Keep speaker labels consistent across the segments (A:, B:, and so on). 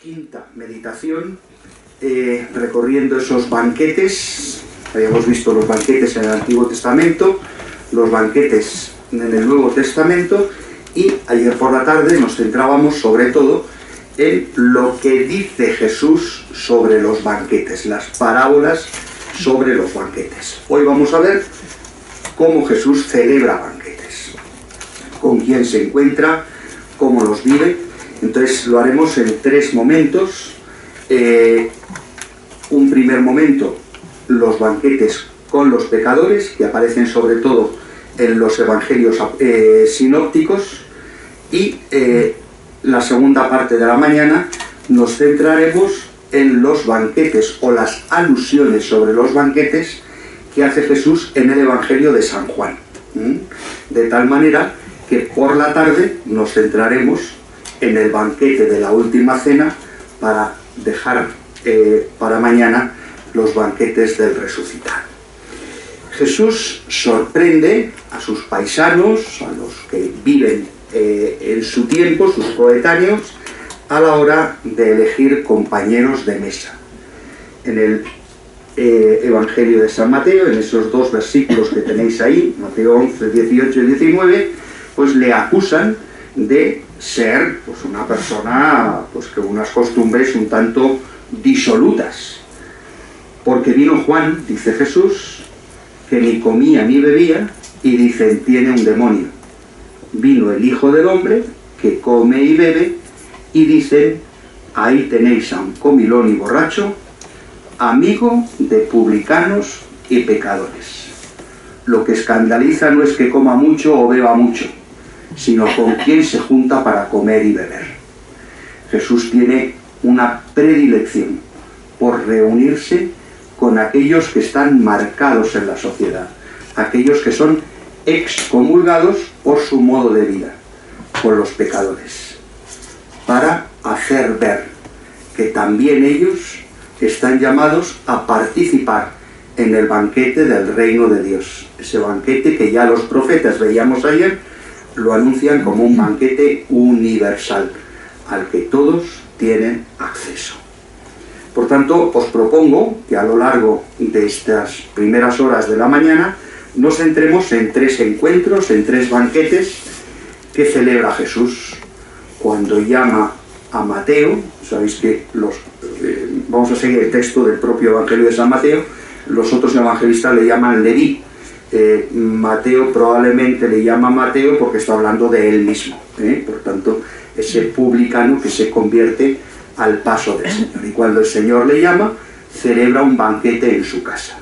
A: Quinta meditación, recorriendo esos banquetes. Habíamos visto los banquetes en el Antiguo Testamento, los banquetes en el Nuevo Testamento, y ayer por la tarde nos centrábamos sobre todo en lo que dice Jesús sobre los banquetes, las parábolas sobre los banquetes. Hoy vamos a ver cómo Jesús celebra banquetes, con quién se encuentra, cómo los vive. Entonces lo haremos en tres momentos. Un primer momento, los banquetes con los pecadores, que aparecen sobre todo en los evangelios sinópticos, y la segunda parte de la mañana nos centraremos en los banquetes o las alusiones sobre los banquetes que hace Jesús en el Evangelio de San Juan. De tal manera que por la tarde nos centraremos en el banquete de la última cena para dejar para mañana los banquetes del resucitado. Jesús sorprende a sus paisanos, a los que viven en su tiempo, sus coetáneos, a la hora de elegir compañeros de mesa. En el Evangelio de San Mateo, en esos dos versículos que tenéis ahí, Mateo 11, 18 y 19, pues le acusan de ser pues una persona pues con unas costumbres un tanto disolutas. Porque vino Juan, dice Jesús, que ni comía ni bebía, y dicen, tiene un demonio. Vino el Hijo del Hombre, que come y bebe, y dicen, ahí tenéis a un comilón y borracho, amigo de publicanos y pecadores. Lo que escandaliza no es que coma mucho o beba mucho, sino con quién se junta para comer y beber. Jesús tiene una predilección por reunirse con aquellos que están marcados en la sociedad, aquellos que son excomulgados por su modo de vida, con los pecadores, para hacer ver que también ellos están llamados a participar en el banquete del reino de Dios, ese banquete que ya los profetas veíamos ayer, lo anuncian como un banquete universal, al que todos tienen acceso. Por tanto, os propongo que a lo largo de estas primeras horas de la mañana nos centremos en tres encuentros, en tres banquetes que celebra Jesús. Cuando llama a Mateo, sabéis que vamos a seguir el texto del propio Evangelio de San Mateo, los otros evangelistas le llaman Leví. Mateo probablemente le llama Mateo porque está hablando de él mismo, por tanto ese publicano que se convierte al paso del Señor, y cuando el Señor le llama celebra un banquete en su casa.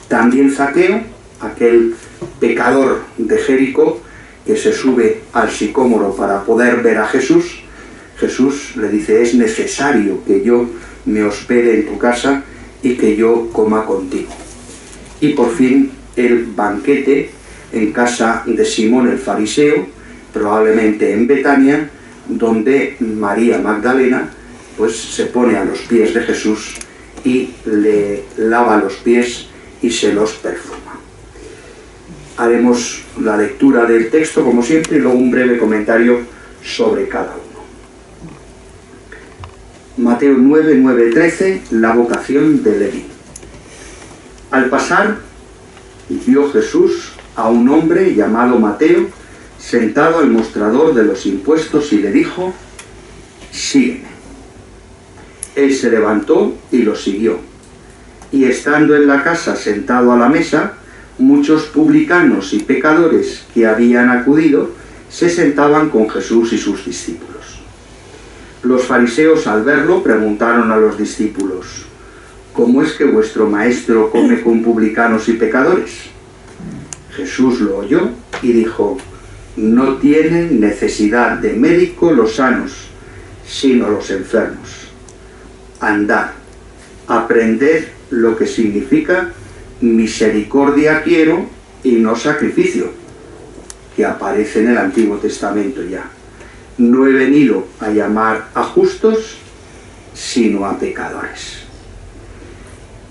A: También Zaqueo, aquel pecador de Jericó que se sube al sicómoro para poder ver a Jesús, Jesús le dice, es necesario que yo me hospede en tu casa y que yo coma contigo. Y por fin el banquete en casa de Simón el fariseo, probablemente en Betania, donde María Magdalena pues se pone a los pies de Jesús y le lava los pies y se los perfuma. Haremos la lectura del texto como siempre y luego un breve comentario sobre cada uno. Mateo 9, 9, 13, la vocación de Leví. Al pasar, vio Jesús a un hombre llamado Mateo sentado al mostrador de los impuestos y le dijo, sígueme. Él se levantó y lo siguió. Y estando en la casa sentado a la mesa, muchos publicanos y pecadores que habían acudido se sentaban con Jesús y sus discípulos. Los fariseos al verlo preguntaron a los discípulos, ¿cómo es que vuestro maestro come con publicanos y pecadores? Jesús lo oyó y dijo, no tienen necesidad de médico los sanos, sino los enfermos. Andad, aprended lo que significa misericordia quiero y no sacrificio, que aparece en el Antiguo Testamento ya. No he venido a llamar a justos, sino a pecadores.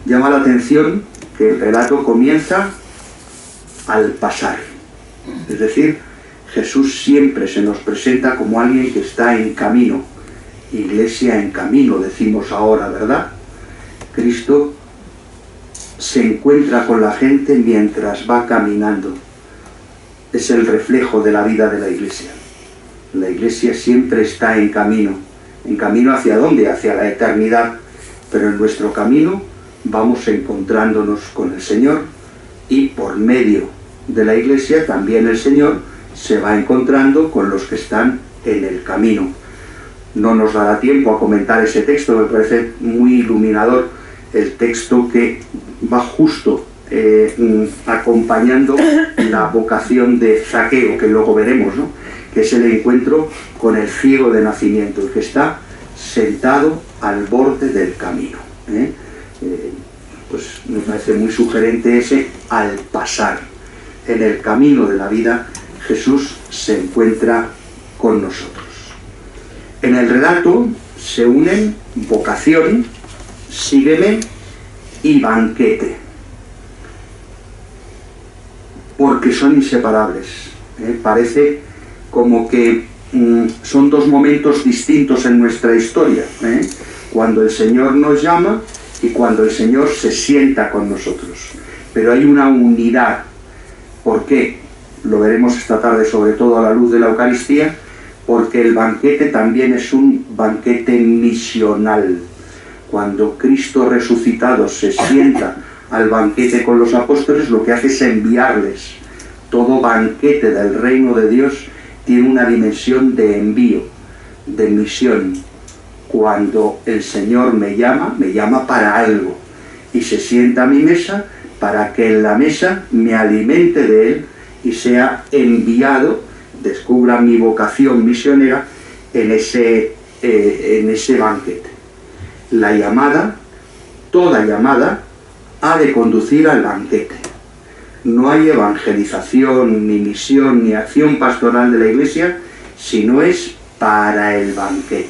A: Llama la atención que el relato comienza al pasar. Es decir, Jesús siempre se nos presenta como alguien que está en camino, iglesia en camino, decimos ahora, ¿verdad? Cristo se encuentra con la gente mientras va caminando. Es el reflejo de la vida de la iglesia. La iglesia siempre está en camino. ¿En camino hacia dónde? Hacia la eternidad. Pero en nuestro camino vamos encontrándonos con el Señor, y por medio de la iglesia también el Señor se va encontrando con los que están en el camino. No nos dará tiempo a comentar ese texto, me parece muy iluminador el texto que va justo acompañando la vocación de Zaqueo, que luego veremos, ¿no? Que es el encuentro con el ciego de nacimiento, el que está sentado al borde del camino. Pues me parece muy sugerente ese al pasar. En el camino de la vida, Jesús se encuentra con nosotros. En el relato se unen vocación, sígueme y banquete, porque son inseparables. Parece como que son dos momentos distintos en nuestra historia, cuando el Señor nos llama y cuando el Señor se sienta con nosotros. Pero hay una unidad. ¿Por qué? Lo veremos esta tarde, sobre todo a la luz de la Eucaristía, porque el banquete también es un banquete misional. Cuando Cristo resucitado se sienta al banquete con los apóstoles, lo que hace es enviarles. Todo banquete del reino de Dios tiene una dimensión de envío, de misión. Cuando el Señor me llama para algo, y se sienta a mi mesa para que en la mesa me alimente de Él y sea enviado, descubra mi vocación misionera en ese banquete. La llamada, toda llamada, ha de conducir al banquete. No hay evangelización, ni misión, ni acción pastoral de la Iglesia si no es para el banquete.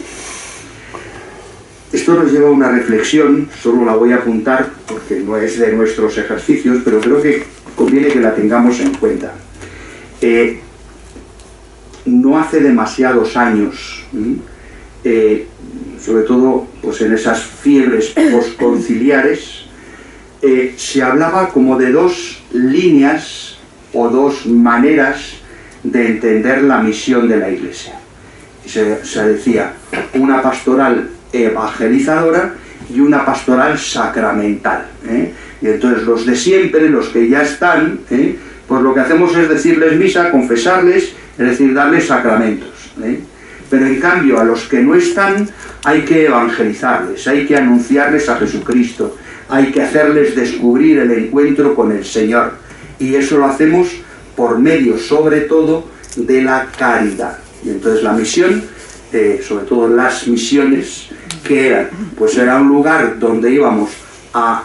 A: Esto nos lleva a una reflexión, solo la voy a apuntar porque no es de nuestros ejercicios, pero creo que conviene que la tengamos en cuenta. No hace demasiados años, sobre todo pues en esas fiebres posconciliares, se hablaba como de dos líneas o dos maneras de entender la misión de la Iglesia. Se decía una pastoral evangelizadora y una pastoral sacramental. Y entonces los de siempre, los que ya están, pues lo que hacemos es decirles misa, confesarles, es decir, darles sacramentos. Pero en cambio a los que no están hay que evangelizarles, hay que anunciarles a Jesucristo, hay que hacerles descubrir el encuentro con el Señor. Y eso lo hacemos por medio, sobre todo, de la caridad. Y entonces la misión, sobre todo las misiones, que eran, pues era un lugar donde íbamos a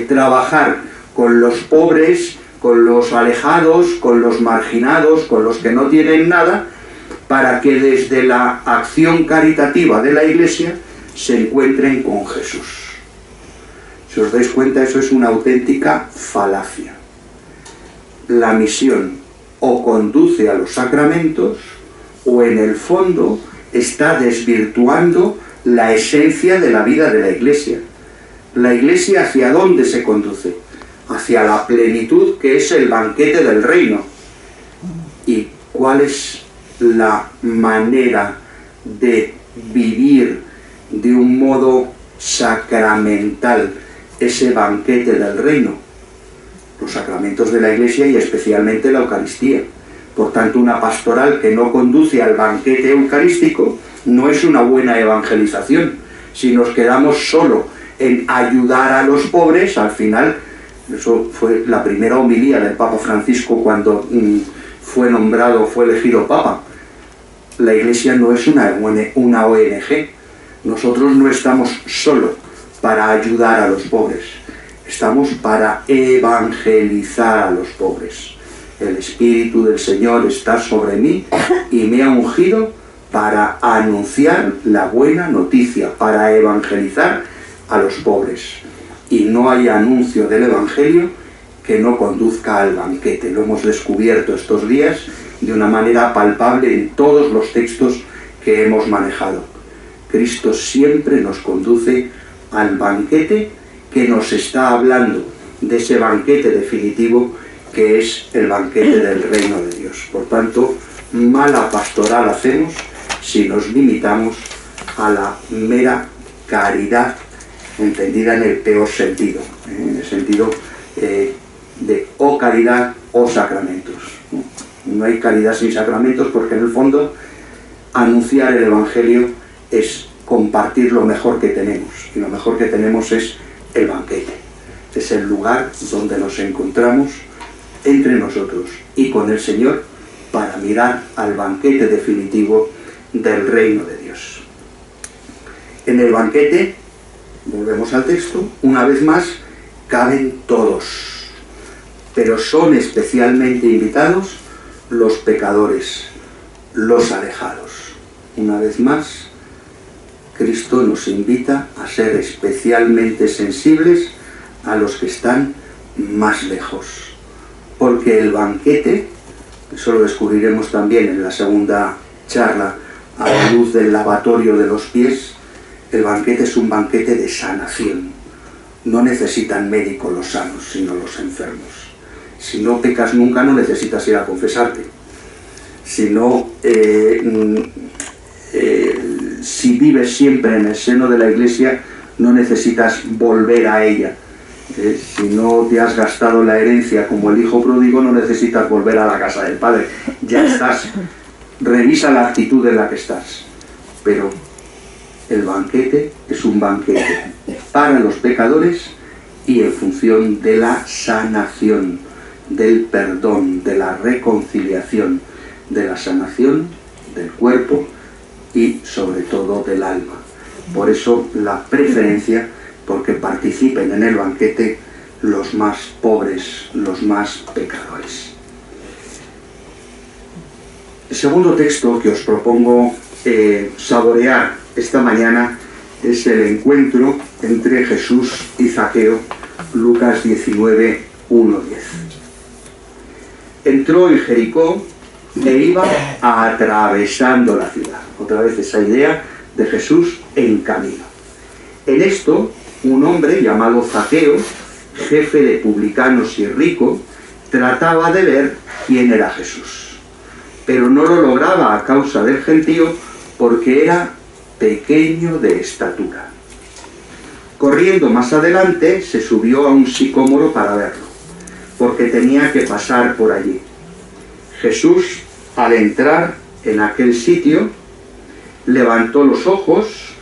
A: trabajar con los pobres, con los alejados, con los marginados, con los que no tienen nada, para que desde la acción caritativa de la Iglesia se encuentren con Jesús. Si os dais cuenta, eso es una auténtica falacia. La misión o conduce a los sacramentos o en el fondo está desvirtuando la esencia de la vida de la Iglesia. La Iglesia, ¿hacia dónde se conduce? Hacia la plenitud, que es el banquete del reino. ¿Y cuál es la manera de vivir de un modo sacramental ese banquete del reino? Los sacramentos de la Iglesia y especialmente la Eucaristía. Por tanto, una pastoral que no conduce al banquete eucarístico no es una buena evangelización. Si nos quedamos solo en ayudar a los pobres, al final, eso fue la primera homilía del Papa Francisco cuando fue elegido Papa. La Iglesia no es una ONG. Nosotros no estamos solo para ayudar a los pobres, estamos para evangelizar a los pobres. El Espíritu del Señor está sobre mí y me ha ungido para anunciar la buena noticia, para evangelizar a los pobres. Y no hay anuncio del Evangelio que no conduzca al banquete. Lo hemos descubierto estos días de una manera palpable en todos los textos que hemos manejado. Cristo siempre nos conduce al banquete que nos está hablando, de ese banquete definitivo que es el banquete del reino de Dios. Por tanto, mala pastoral hacemos si nos limitamos a la mera caridad, entendida en el peor sentido, en el sentido de o caridad o sacramentos. No hay caridad sin sacramentos, porque en el fondo anunciar el Evangelio es compartir lo mejor que tenemos, y lo mejor que tenemos es el banquete. Es el lugar donde nos encontramos entre nosotros y con el Señor para mirar al banquete definitivo del reino de Dios. En el banquete, volvemos al texto, una vez más, caben todos, pero son especialmente invitados los pecadores, los alejados. Una vez más, Cristo nos invita a ser especialmente sensibles a los que están más lejos, porque el banquete, eso lo descubriremos también en la segunda charla a la luz del lavatorio de los pies, el banquete es un banquete de sanación. No necesitan médico los sanos, sino los enfermos. Si no pecas nunca, no necesitas ir a confesarte. Si no, si vives siempre en el seno de la Iglesia, no necesitas volver a ella. Si no te has gastado la herencia como el hijo pródigo, no necesitas volver a la casa del Padre. Ya estás. Revisa la actitud en la que estás. Pero el banquete es un banquete para los pecadores y en función de la sanación, del perdón, de la reconciliación, de la sanación del cuerpo y sobre todo del alma. Por eso la preferencia, porque participen en el banquete los más pobres, los más pecadores. El segundo texto que os propongo saborear esta mañana es el encuentro entre Jesús y Zaqueo, Lucas 19, 1-10. Entró en Jericó e iba atravesando la ciudad. Otra vez esa idea de Jesús en camino. En esto, un hombre llamado Zaqueo, jefe de publicanos y rico, trataba de ver quién era Jesús, pero no lo lograba a causa del gentío, porque era pequeño de estatura. Corriendo más adelante, se subió a un sicómoro para verlo, porque tenía que pasar por allí. Jesús, al entrar en aquel sitio, levantó los ojos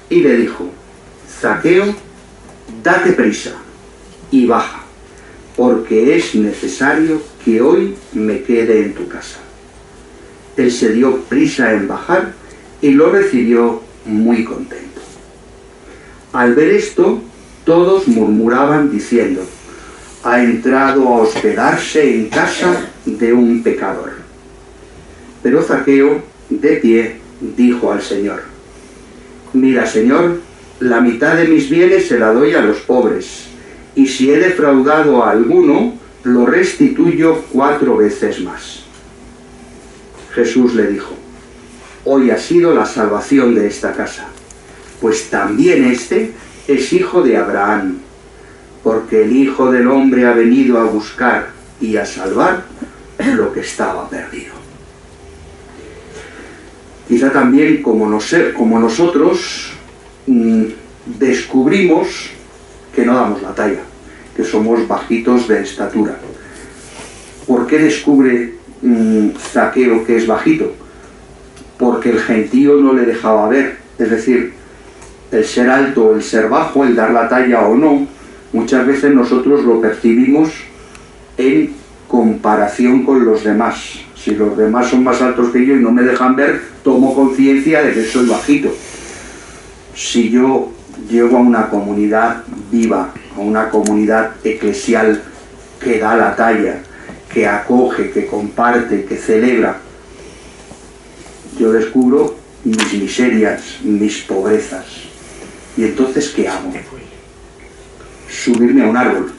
A: y le dijo: Zaqueo, date prisa y baja, porque es necesario que hoy me quede en tu casa. Él se dio prisa en bajar y lo recibió muy contento. Al ver esto, todos murmuraban diciendo: ha entrado a hospedarse en casa de un pecador. Pero Zaqueo, de pie, dijo al Señor: mira, Señor, la mitad de mis bienes se la doy a los pobres, y si he defraudado a alguno, lo restituyo 4 veces más. Jesús le dijo: hoy ha sido la salvación de esta casa, pues también este es hijo de Abraham, porque el Hijo del Hombre ha venido a buscar y a salvar lo que estaba perdido. Quizá también como nosotros descubrimos que no damos la talla, que somos bajitos de estatura. ¿Por qué descubre Zaqueo que es bajito? Porque el gentío no le dejaba ver. Es decir, el ser alto o el ser bajo, el dar la talla o no, muchas veces nosotros lo percibimos en comparación con los demás. Si los demás son más altos que yo y no me dejan ver, tomo conciencia de que soy bajito. Si yo llego a una comunidad viva, a una comunidad eclesial que da la talla, que acoge, que comparte, que celebra, yo descubro mis miserias, mis pobrezas. Y entonces, ¿qué hago? Subirme a un árbol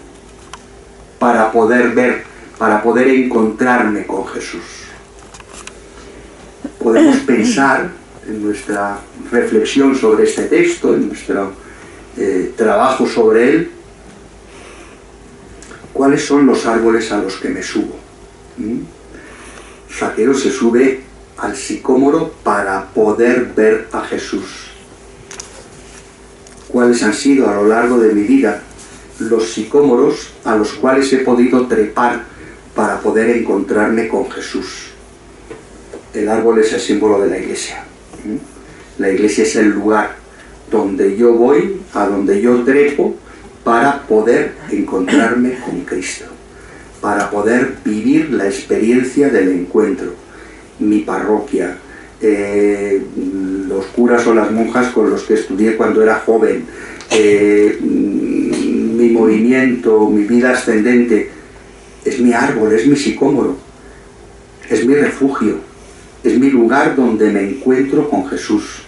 A: para poder ver, para poder encontrarme con Jesús. Podemos pensar en nuestra reflexión sobre este texto, en nuestro trabajo sobre él, ¿cuáles son los árboles a los que me subo? Zaqueo se sube al sicómoro para poder ver a Jesús. ¿Cuáles han sido a lo largo de mi vida los sicómoros a los cuales he podido trepar para poder encontrarme con Jesús? El árbol es el símbolo de la iglesia. La iglesia es el lugar donde yo voy, a donde yo trepo, para poder encontrarme con Cristo, para poder vivir la experiencia del encuentro. Mi parroquia, los curas o las monjas con los que estudié cuando era joven, mi movimiento, mi vida ascendente, es mi árbol, es mi sicómoro, es mi refugio, es mi lugar donde me encuentro con Jesús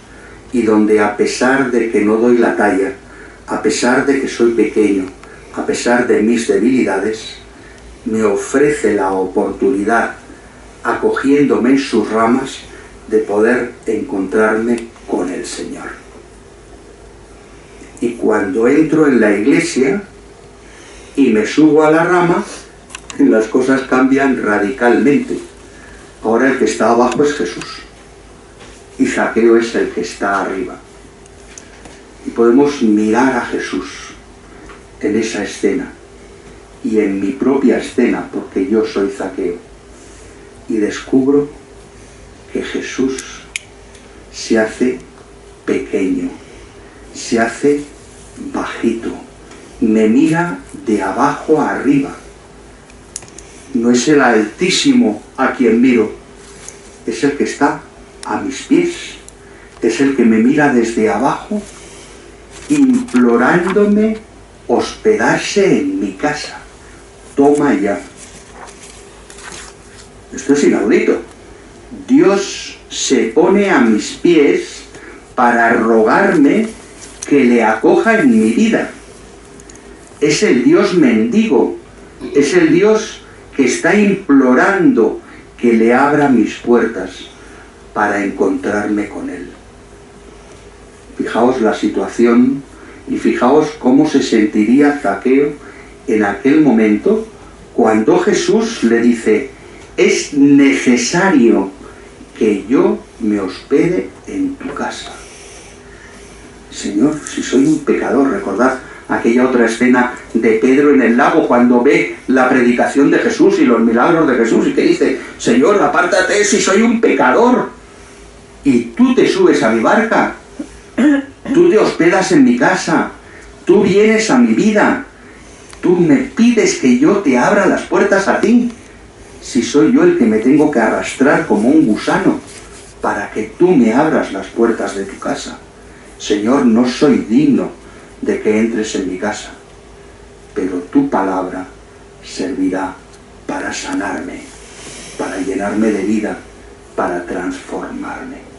A: y donde, a pesar de que no doy la talla, a pesar de que soy pequeño, a pesar de mis debilidades, me ofrece la oportunidad, acogiéndome en sus ramas, de poder encontrarme con el Señor. Y cuando entro en la iglesia y me subo a la rama, las cosas cambian radicalmente. Ahora el que está abajo es Jesús y Zaqueo es el que está arriba. Y podemos mirar a Jesús en esa escena y en mi propia escena, porque yo soy Zaqueo, y descubro que Jesús se hace pequeño, se hace bajito, me mira de abajo a arriba. No es el Altísimo a quien miro, es el que está a mis pies, es el que me mira desde abajo, implorándome hospedarse en mi casa. Toma ya. Esto es inaudito. Dios se pone a mis pies para rogarme que le acoja en mi vida. Es el Dios mendigo, es el Dios que está implorando que le abra mis puertas para encontrarme con Él. Fijaos la situación y fijaos cómo se sentiría Zaqueo en aquel momento cuando Jesús le dice: es necesario que yo me hospede en tu casa. Señor, si soy un pecador, recordad aquella otra escena de Pedro en el lago cuando ve la predicación de Jesús y los milagros de Jesús y que dice: Señor, apártate si soy un pecador. Y tú te subes a mi barca, tú te hospedas en mi casa, tú vienes a mi vida, tú me pides que yo te abra las puertas a ti, si soy yo el que me tengo que arrastrar como un gusano para que tú me abras las puertas de tu casa. Señor, no soy digno de que entres en mi casa, pero tu palabra servirá para sanarme, para llenarme de vida, para transformarme.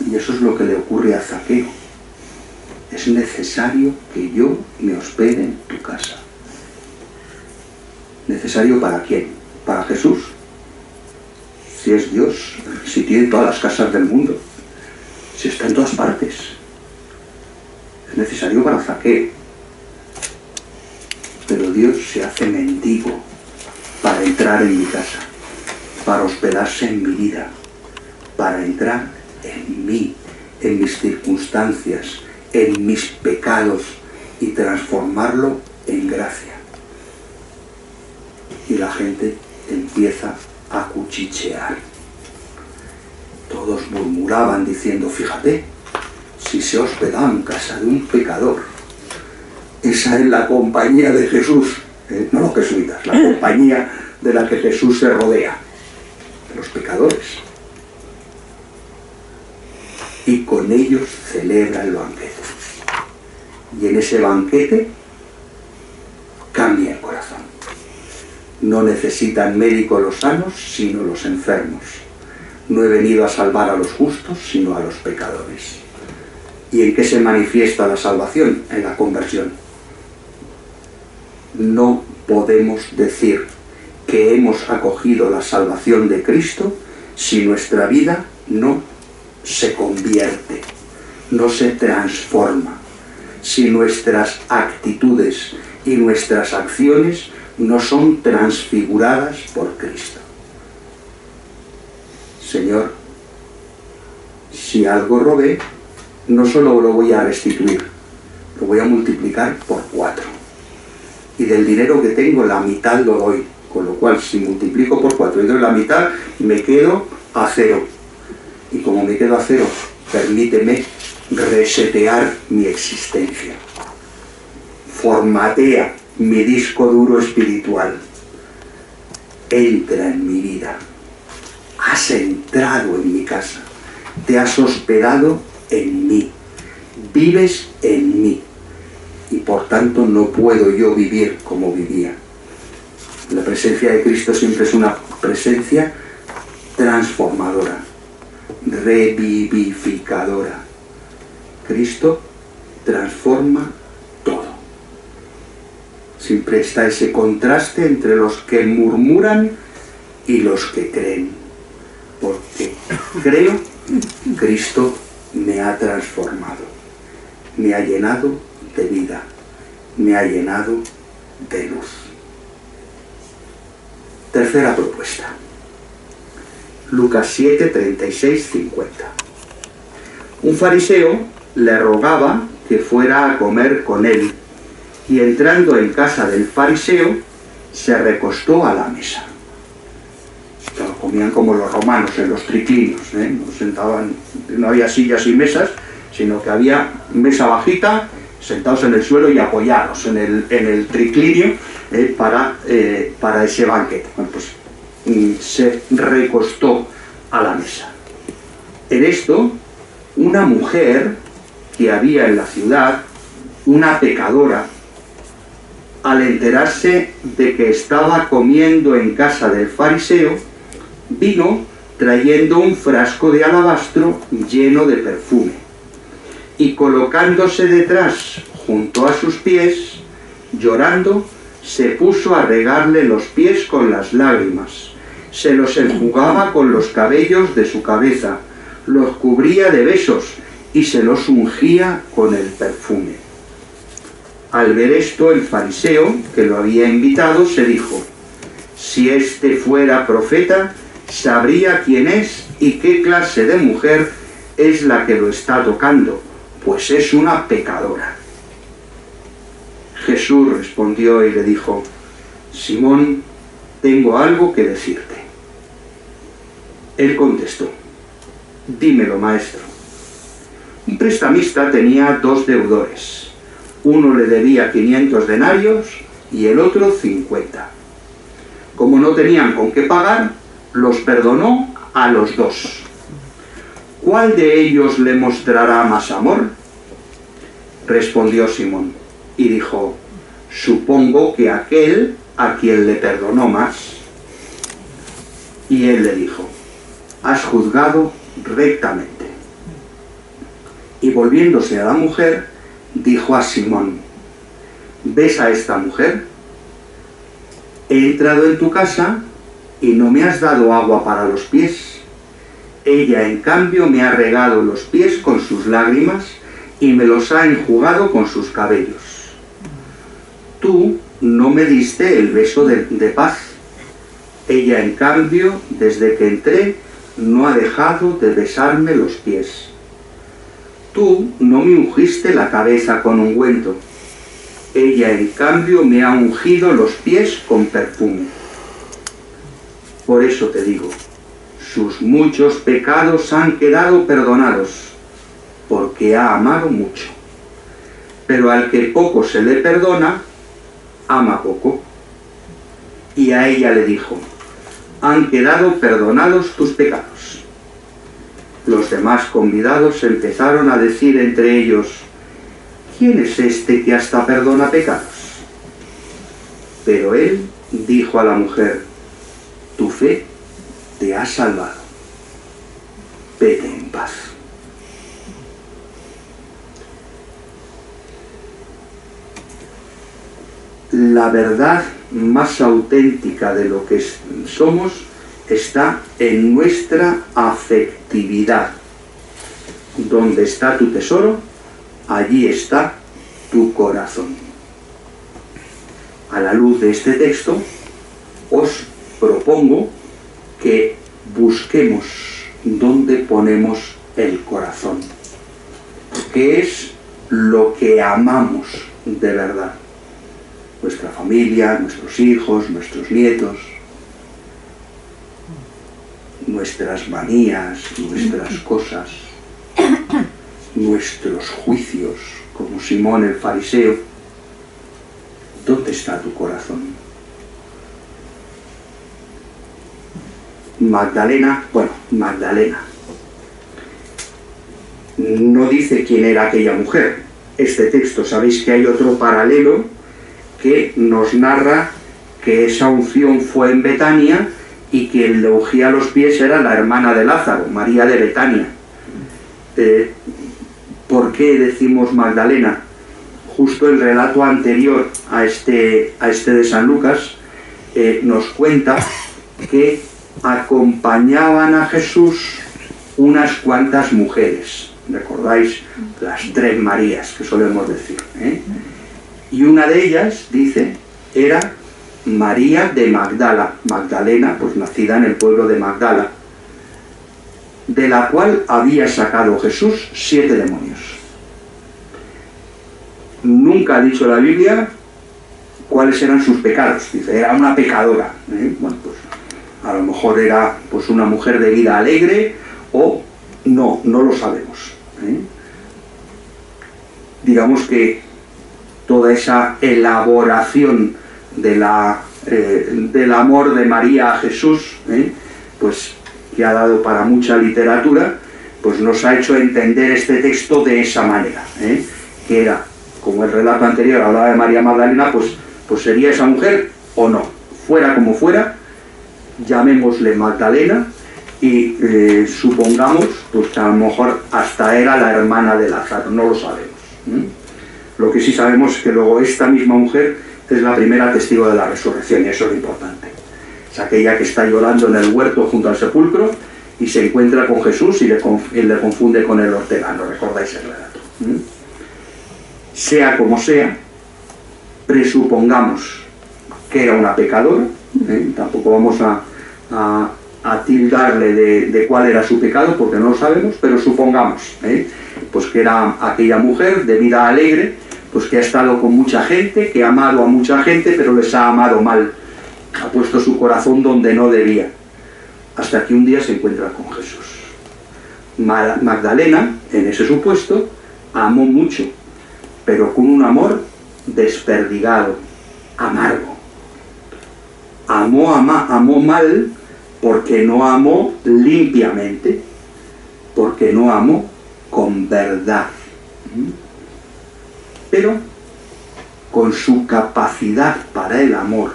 A: Y eso es lo que le ocurre a Zaqueo. Es necesario que yo me hospede en tu casa. ¿Necesario para quién? ¿Para Jesús? Si es Dios, si tiene todas las casas del mundo, si está en todas partes. Es necesario para Zaqueo. Pero Dios se hace mendigo para entrar en mi casa, para hospedarse en mi vida, para entrar en mí, en mis circunstancias, en mis pecados y transformarlo en gracia. Y la gente empieza a cuchichear. Todos murmuraban diciendo: fíjate, si se ha hospedado en casa de un pecador. Esa es la compañía de Jesús, no los jesuitas, la compañía de la que Jesús se rodea, los pecadores. Y con ellos celebra el banquete. Y en ese banquete cambia el corazón. No necesitan médicos los sanos, sino los enfermos. No he venido a salvar a los justos, sino a los pecadores. ¿Y en qué se manifiesta la salvación? En la conversión. No podemos decir que hemos acogido la salvación de Cristo si nuestra vida no se convierte. no se transforma, si nuestras actitudes y nuestras acciones no son transfiguradas por Cristo. Señor, si algo robé, no solo lo voy a restituir, lo voy a multiplicar por 4. Y del dinero que tengo, la mitad lo doy. Con lo cual, si multiplico por 4 y doy la mitad, me quedo a 0. Y como me quedo a 0, permíteme resetear mi existencia. Formatea mi disco duro espiritual. Entra en mi vida. Has entrado en mi casa. Te has hospedado en mí. Vives en mí. Y por tanto no puedo yo vivir como vivía. La presencia de Cristo siempre es una presencia transformadora, revivificadora. Cristo transforma todo. Siempre está ese contraste entre los que murmuran y los que creen. Porque creo, Cristo me ha transformado, me ha llenado de vida, me ha llenado de luz. Tercera propuesta. Lucas 7, 36, 50. Un fariseo le rogaba que fuera a comer con él, y entrando en casa del fariseo, se recostó a la mesa. Claro, comían como los romanos en los triclinios, no sentaban, no había sillas y mesas, sino que había mesa bajita, sentados en el suelo y apoyados en el triclinio para ese banquete. Bueno, pues se recostó a la mesa. En esto, una mujer que había en la ciudad, una pecadora, al enterarse de que estaba comiendo en casa del fariseo, vino trayendo un frasco de alabastro lleno de perfume, y colocándose detrás, junto a sus pies, llorando, se puso a regarle los pies con las lágrimas, se los enjugaba con los cabellos de su cabeza, los cubría de besos y se los ungía con el perfume. Al ver esto, el fariseo, que lo había invitado, se dijo: si este fuera profeta, sabría quién es y qué clase de mujer es la que lo está tocando, pues es una pecadora. Jesús respondió y le dijo: Simón, tengo algo que decirte. Él contestó: dímelo, maestro. Un prestamista tenía 2 deudores. Uno le debía 500 denarios y el otro 50. Como no tenían con qué pagar, los perdonó a los 2. ¿Cuál de ellos le mostrará más amor? Respondió Simón y dijo: supongo que aquel a quien le perdonó más. Y él le dijo: has juzgado rectamente. Y volviéndose a la mujer, dijo a Simón: ¿ves a esta mujer? He entrado en tu casa y no me has dado agua para los pies. Ella, en cambio, me ha regado los pies con sus lágrimas y me los ha enjugado con sus cabellos. Tú no me diste el beso de paz. Ella, en cambio, desde que entré, no ha dejado de besarme los pies. Tú no me ungiste la cabeza con ungüento. Ella, en cambio, me ha ungido los pies con perfume. Por eso te digo, sus muchos pecados han quedado perdonados, porque ha amado mucho. Pero al que poco se le perdona, ama poco. Y a ella le dijo: han quedado perdonados tus pecados. Los demás convidados empezaron a decir entre ellos: ¿quién es este que hasta perdona pecados? Pero él dijo a la mujer: tu fe te ha salvado. Vete en paz. La verdad más auténtica de lo que somos está en nuestra afectividad. donde está tu tesoro, allí está tu corazón. A la luz de este texto, os propongo que busquemos dónde ponemos el corazón. ¿Qué es lo que amamos de verdad? Nuestra familia, nuestros hijos, nuestros nietos, nuestras manías, nuestras cosas, nuestros juicios, como Simón el fariseo. ¿Dónde está tu corazón? Magdalena no dice quién era aquella mujer. Este texto, sabéis que hay otro paralelo que nos narra que esa unción fue en Betania y que el le ungía los pies era la hermana de Lázaro, María de Betania. ¿Por qué decimos Magdalena? Justo el relato anterior a este de San Lucas nos cuenta que acompañaban a Jesús unas cuantas mujeres. ¿Recordáis? Las 3 Marías que solemos decir, ¿eh? Y una de ellas, dice, era María de Magdala, Magdalena, pues nacida en el pueblo de Magdala, de la cual había sacado Jesús 7 demonios. Nunca ha dicho la Biblia cuáles eran sus pecados. Dice, era una pecadora, ¿eh? Bueno, pues a lo mejor era pues una mujer de vida alegre o no lo sabemos, ¿eh? Digamos que toda esa elaboración del amor de María a Jesús, pues que ha dado para mucha literatura, pues nos ha hecho entender este texto de esa manera, que era, como el relato anterior hablaba de María Magdalena, pues sería esa mujer o no, fuera como fuera, llamémosle Magdalena y supongamos pues que a lo mejor hasta era la hermana de Lázaro, no lo sabemos. Lo que sí sabemos es que luego esta misma mujer es la primera testigo de la resurrección, y eso es lo importante. Es aquella que está llorando en el huerto junto al sepulcro y se encuentra con Jesús y le confunde con el hortelano. ¿Recordáis el relato? Sea como sea, presupongamos que era una pecadora, tampoco vamos a tildarle de cuál era su pecado porque no lo sabemos, pero supongamos pues que era aquella mujer de vida alegre, pues que ha estado con mucha gente, que ha amado a mucha gente, pero les ha amado mal, ha puesto su corazón donde no debía, hasta que un día se encuentra con Jesús. Magdalena, en ese supuesto, amó mucho, pero con un amor desperdigado, amargo. Amó mal porque no amó limpiamente, porque no amó con verdad, pero con su capacidad para el amor,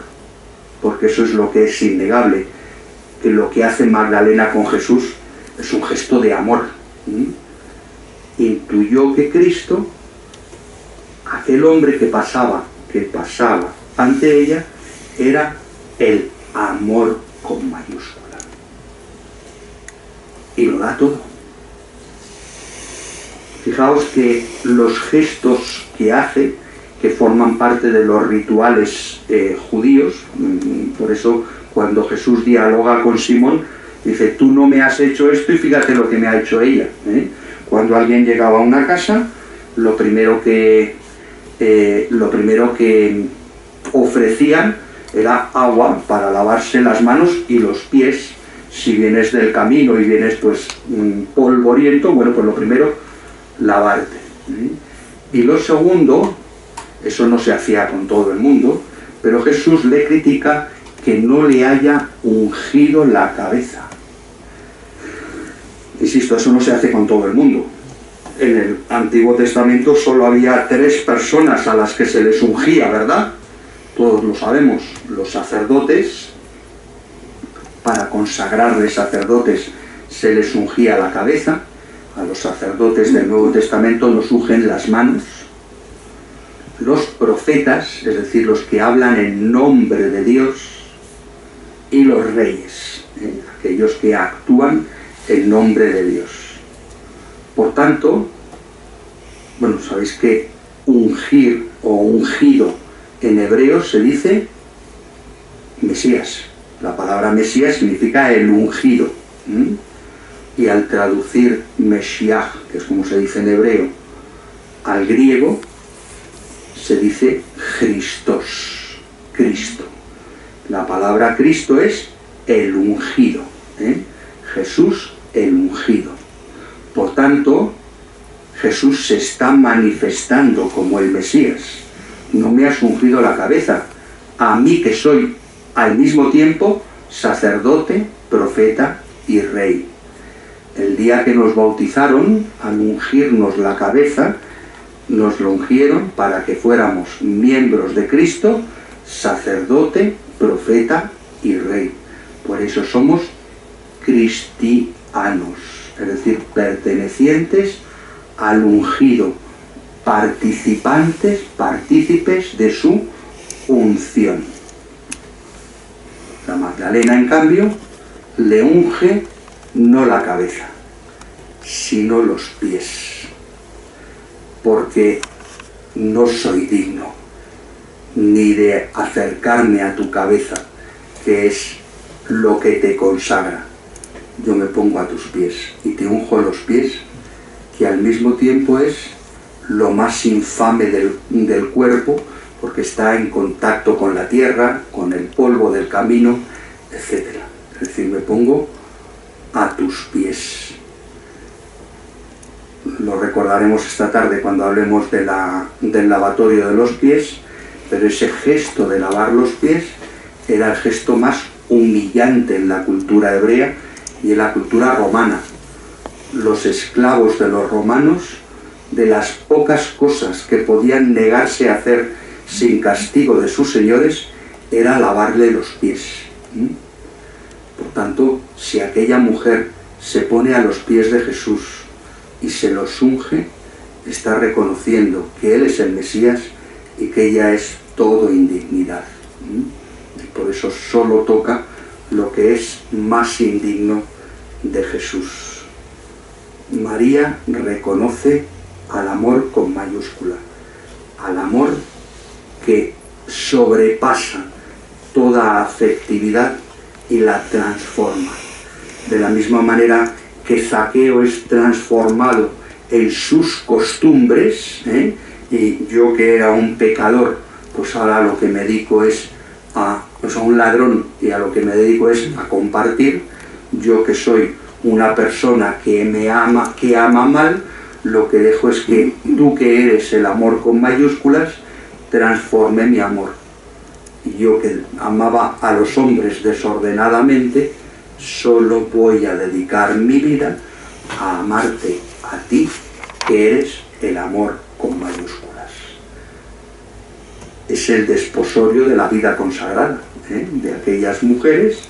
A: porque eso es lo que es innegable, que lo que hace Magdalena con Jesús es un gesto de amor. Intuyó que Cristo, aquel hombre que pasaba ante ella, era el amor con mayúscula, y lo da todo. Fijaos que los gestos que hace, que forman parte de los rituales judíos, por eso cuando Jesús dialoga con Simón, dice, tú no me has hecho esto y fíjate lo que me ha hecho ella. Cuando alguien llegaba a una casa, lo primero que ofrecían era agua para lavarse las manos y los pies. Si vienes del camino y vienes pues polvoriento, bueno, pues lo primero, lavarte. Y lo segundo, eso no se hacía con todo el mundo, pero Jesús le critica que no le haya ungido la cabeza. Insisto, eso no se hace con todo el mundo. En el Antiguo Testamento solo había 3 personas a las que se les ungía, ¿verdad? Todos lo sabemos, los sacerdotes. Para consagrarles sacerdotes se les ungía la cabeza. A los sacerdotes del Nuevo Testamento nos ungen las manos. Los profetas, es decir, los que hablan en nombre de Dios, y los reyes, aquellos que actúan en nombre de Dios. Por tanto, bueno, sabéis que ungir o ungido en hebreo se dice Mesías. La palabra Mesías significa el ungido. Y al traducir Meshiach, que es como se dice en hebreo, al griego, se dice Christos, Cristo. La palabra Cristo es el ungido, Jesús el ungido. Por tanto, Jesús se está manifestando como el Mesías. No me has ungido la cabeza, a mí que soy al mismo tiempo sacerdote, profeta y rey. El día que nos bautizaron, al ungirnos la cabeza, nos lo ungieron para que fuéramos miembros de Cristo, sacerdote, profeta y rey. Por eso somos cristianos, es decir, pertenecientes al ungido, partícipes de su unción. La Magdalena, en cambio, le unge no la cabeza, sino los pies, porque no soy digno ni de acercarme a tu cabeza, que es lo que te consagra. Yo me pongo a tus pies y te unjo los pies, que al mismo tiempo es lo más infame del cuerpo, porque está en contacto con la tierra, con el polvo del camino, etc. Es decir, me pongo a tus pies. Lo recordaremos esta tarde cuando hablemos del lavatorio de los pies, pero ese gesto de lavar los pies era el gesto más humillante en la cultura hebrea y en la cultura romana. Los esclavos de los romanos, de las pocas cosas que podían negarse a hacer sin castigo de sus señores, era lavarle los pies. Por tanto, si aquella mujer se pone a los pies de Jesús y se los unge, está reconociendo que Él es el Mesías y que ella es todo indignidad. Y por eso solo toca lo que es más indigno de Jesús. María reconoce al amor con mayúscula, al amor que sobrepasa toda afectividad y la transforma. De la misma manera que Zaqueo es transformado en sus costumbres, y yo que era un pecador, pues ahora lo que me dedico es a un ladrón y a lo que me dedico es a compartir. Yo que soy una persona que me ama, que ama mal, lo que dejo es que tú, que eres el amor con mayúsculas, transforme mi amor. Y yo, que amaba a los hombres desordenadamente, solo voy a dedicar mi vida a amarte a ti, que eres el amor con mayúsculas. Es el desposorio de la vida consagrada, de aquellas mujeres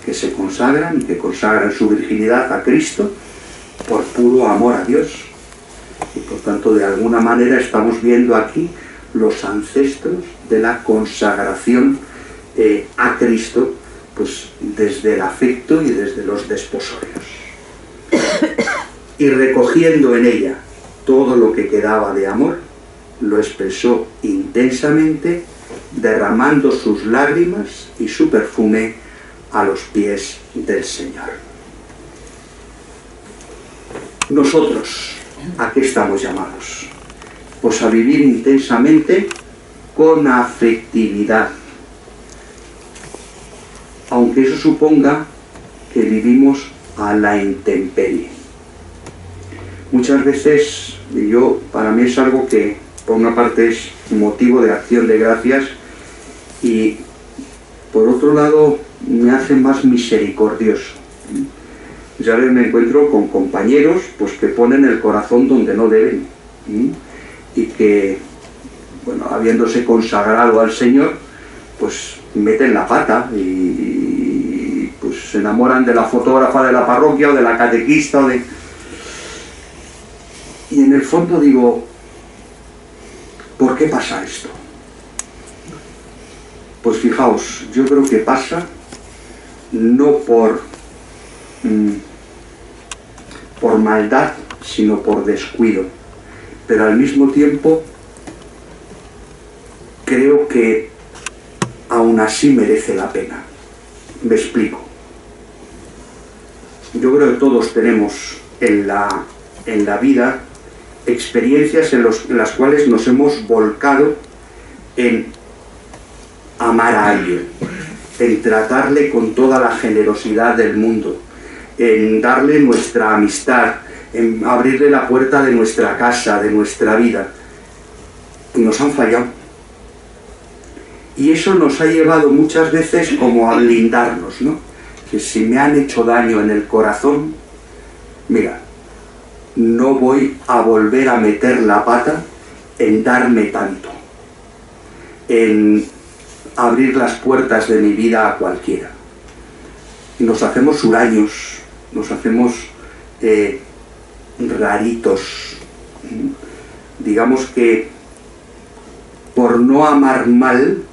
A: que se consagran y que consagran su virginidad a Cristo por puro amor a Dios. Y por tanto, de alguna manera estamos viendo aquí los ancestros de la consagración a Cristo, pues desde el afecto y desde los desposorios. Y recogiendo en ella todo lo que quedaba de amor, lo expresó intensamente, derramando sus lágrimas y su perfume a los pies del Señor. Nosotros, ¿a qué estamos llamados? Pues a vivir intensamente con afectividad, aunque eso suponga que vivimos a la intemperie. Muchas veces, para mí es algo que por una parte es motivo de acción de gracias y por otro lado me hace más misericordioso. Ya me encuentro con compañeros pues que ponen el corazón donde no deben, y que, bueno, habiéndose consagrado al Señor, pues meten la pata y pues se enamoran de la fotógrafa de la parroquia o de la catequista y en el fondo digo, ¿por qué pasa esto? Pues fijaos, yo creo que pasa no por maldad sino por descuido. Pero al mismo tiempo creo que aún así merece la pena. Me explico. Yo creo que todos tenemos en la vida experiencias en las cuales nos hemos volcado en amar a alguien, en tratarle con toda la generosidad del mundo, en darle nuestra amistad, en abrirle la puerta de nuestra casa, de nuestra vida. Y nos han fallado. Y eso nos ha llevado muchas veces como a blindarnos, ¿no? Que si me han hecho daño en el corazón, mira, no voy a volver a meter la pata en darme tanto, en abrir las puertas de mi vida a cualquiera. Y nos hacemos huraños, nos hacemos raritos. Digamos que por no amar mal,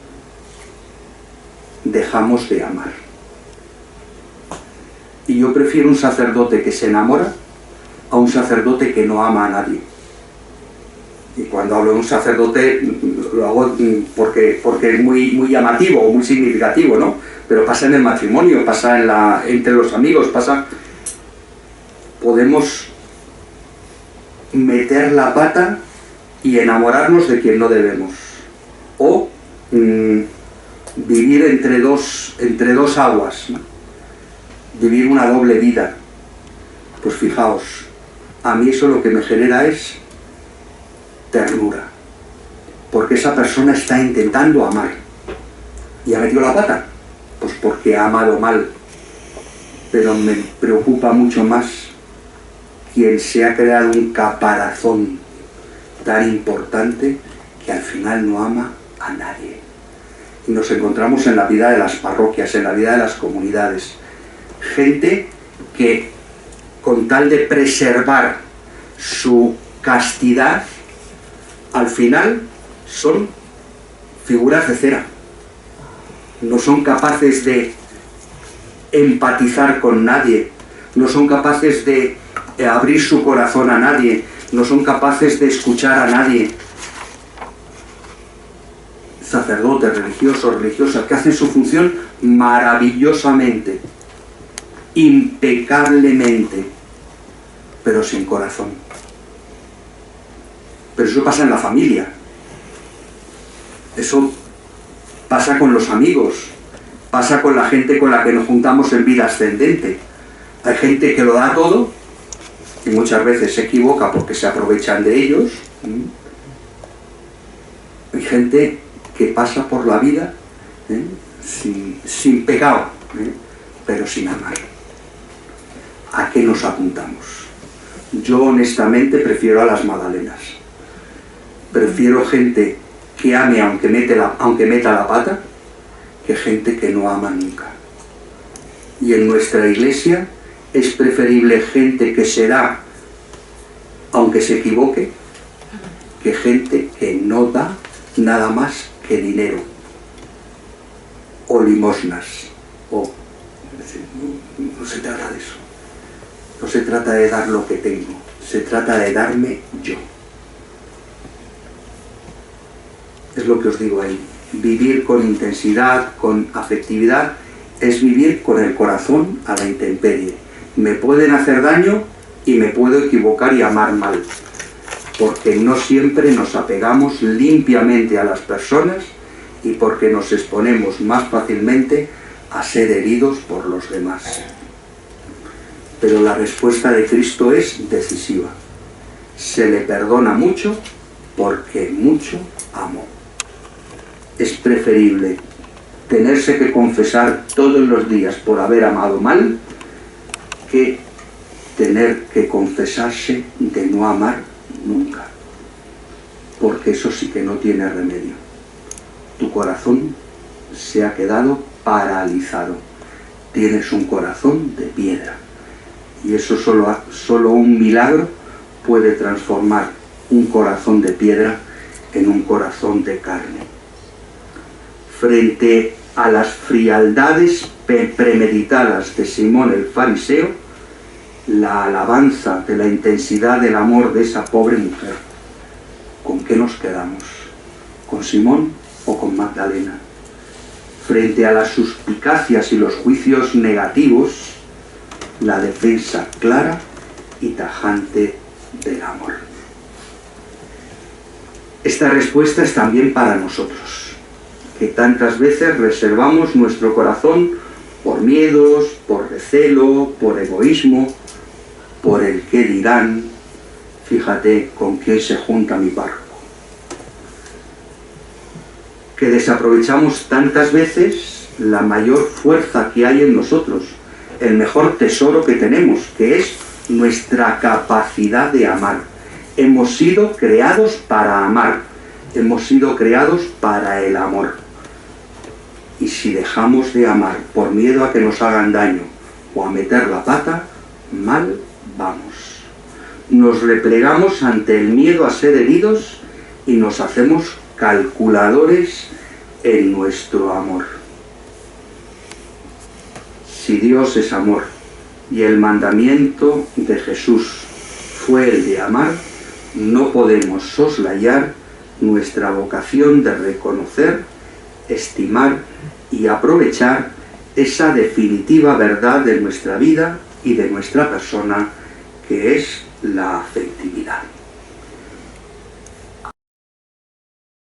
A: dejamos de amar. Y yo prefiero un sacerdote que se enamora a un sacerdote que no ama a nadie. Y cuando hablo de un sacerdote lo hago porque es muy llamativo o muy significativo, ¿no? Pero pasa en el matrimonio, pasa entre los amigos, pasa... Podemos meter la pata y enamorarnos de quien no debemos. O vivir entre dos aguas, ¿no? Vivir una doble vida. Pues fijaos, a mí eso lo que me genera es ternura, porque esa persona está intentando amar y ha metido la pata, pues porque ha amado mal. Pero me preocupa mucho más quien se ha creado un caparazón tan importante que al final no ama a nadie. Y nos encontramos en la vida de las parroquias, en la vida de las comunidades, gente que con tal de preservar su castidad, al final son figuras de cera. No son capaces de empatizar con nadie, no son capaces de abrir su corazón a nadie, no son capaces de escuchar a nadie. Sacerdotes, religiosos, religiosas, que hacen su función maravillosamente, impecablemente, pero sin corazón. Pero eso pasa en la familia, eso pasa con los amigos, pasa con la gente con la que nos juntamos en vida ascendente. Hay gente que lo da todo y muchas veces se equivoca porque se aprovechan de ellos. Hay gente que pasa por la vida sin pecado, pero sin amar. ¿A qué nos apuntamos? Yo honestamente prefiero a las magdalenas. Prefiero gente que ame aunque meta la pata, que gente que no ama nunca. Y en nuestra iglesia es preferible gente que se da aunque se equivoque, que gente que no da nada más que dinero o limosnas. No se trata de eso. No se trata de dar lo que tengo, se trata de darme yo. Es lo que os digo ahí. Vivir con intensidad, con afectividad, es vivir con el corazón a la intemperie. Me pueden hacer daño y me puedo equivocar y amar mal, porque no siempre nos apegamos limpiamente a las personas y porque nos exponemos más fácilmente a ser heridos por los demás. Pero la respuesta de Cristo es decisiva. Se le perdona mucho porque mucho amó. Es preferible tenerse que confesar todos los días por haber amado mal que tener que confesarse de no amar nunca, porque eso sí que no tiene remedio. Tu corazón se ha quedado paralizado, tienes un corazón de piedra, y eso solo un milagro puede transformar un corazón de piedra en un corazón de carne. Frente a las frialdades premeditadas de Simón el fariseo, la alabanza de la intensidad del amor de esa pobre mujer, ¿con qué nos quedamos? ¿Con Simón o con Magdalena? Frente a las suspicacias y los juicios negativos, la defensa clara y tajante del amor. Esta respuesta es también para nosotros, que tantas veces reservamos nuestro corazón por miedos, por recelo, por egoísmo, por el qué dirán. Fíjate con quién se junta mi párroco. Que desaprovechamos tantas veces la mayor fuerza que hay en nosotros, el mejor tesoro que tenemos, que es nuestra capacidad de amar. Hemos sido creados para amar, hemos sido creados para el amor. Y si dejamos de amar por miedo a que nos hagan daño o a meter la pata, mal vamos. Nos replegamos ante el miedo a ser heridos y nos hacemos calculadores en nuestro amor. Si Dios es amor y el mandamiento de Jesús fue el de amar, no podemos soslayar nuestra vocación de reconocer, estimar y aprovechar esa definitiva verdad de nuestra vida y de nuestra persona, que es la afectividad.